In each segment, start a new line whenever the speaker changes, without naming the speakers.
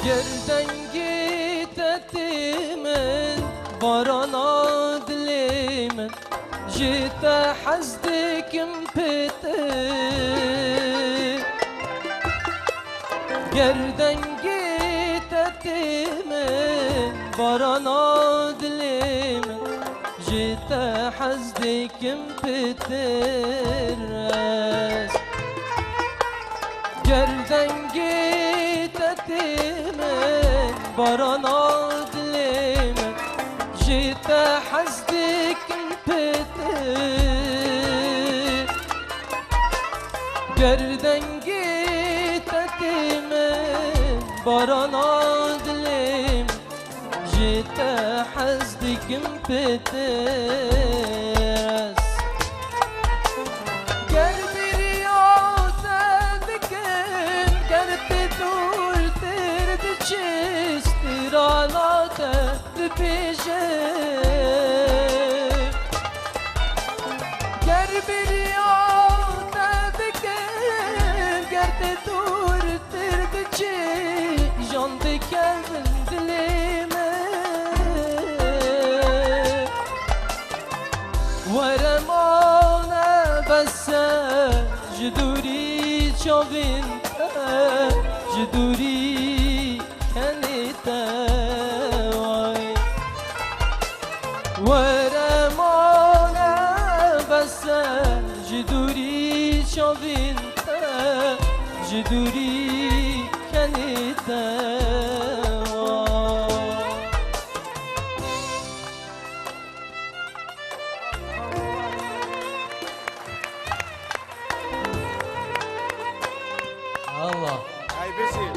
گردنگی تتیمن بارانا دلیمن جیتا حزدکم پیته گردنگی تتیمن بارانا دلیمن جیتا حزدکم پیته گردنگی تتیمن بارانا دلیمن جیتا حزدکم پیته گردنگی تتیمن بارانا دلیمن جیتا حزدکم پیته بيجي قلبي اليوم تذكر قرت دور تربجي جنبك من دليمة ورمانا بس جدوري شوفين جدوري كانت ورمانا بس جدوري شوفينتا جدوري كانتا الله
هاي بشي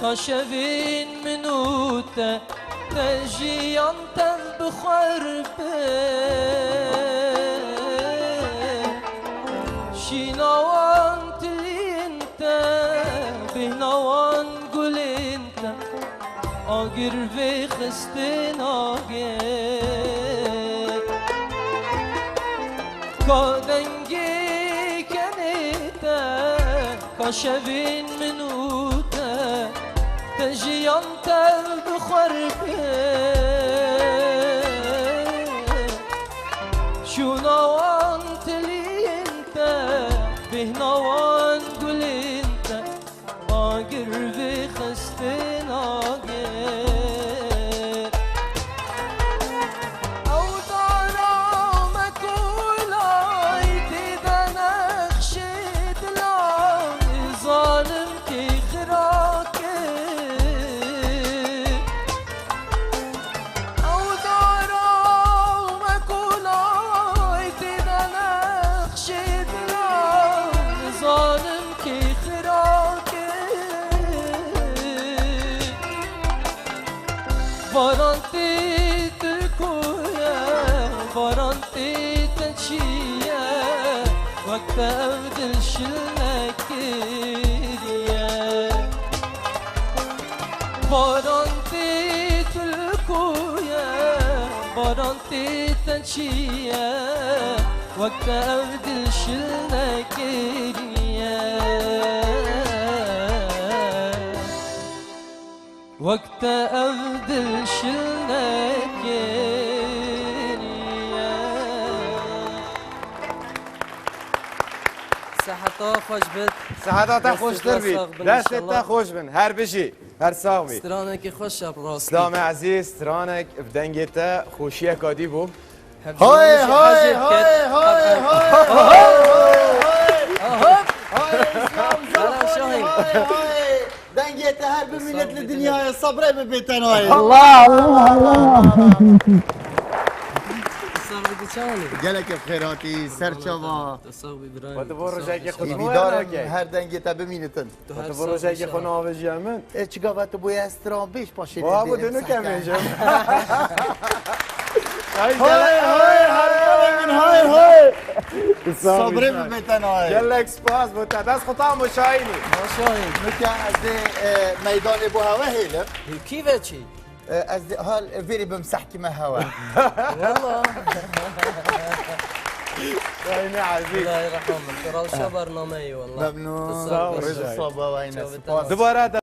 خشبين منوتة تجي أنت بخربة شينوان تلينت بهنوان قلنت أجر في خستين أجر كادنجي كنيتا خشبين منوتة تجي أنت بخربة شو نوان تلي أنت بهنوان قول أنت أجر في خستين أجر أو دارامك ولايتي دا نخشيت العالي ظالم كي خراك Varanti Türkiye, varanti teçiye, vakti evdil şilnekiriye. Varanti Türkiye, varanti teçiye, vakti evdil şilnekiriye. وقت أبدل شلنك صحتا خوش بد
صحتا خوش تربي دستتا خوش بن هر بشي هر ساوي
سترانك خوش براس
سلام عزيز سترانك بدنجتا خوشيه كادي بو
هاي هاي هاي هاي هاي
دنگیت هر به ملت دنیای صبره به بیتنایی
الله الله الله
گلک خیراتی سرچوا
تو برو جای که خود
دیدارم هر دنگیت ببینیتن
تو برو جای که خود آویزی همین
چیکار تو بوی استرام بیش پاشید
بابا دنو کمیجم
های های های های های صبري ببيتنا
جلك سپاس بوتا دست خطا مشاهینی
ماشاين
مكان قصدي ميدان ابو هوا هيلم
كيف شي
قصدي هال فيري بمسحكي ما هوا
والله
شاهینی عزیز
الله يرحمه ترى وش برنامجي والله
ممنون
صبر.
الصبا وين
شوف
الصبا
دوباره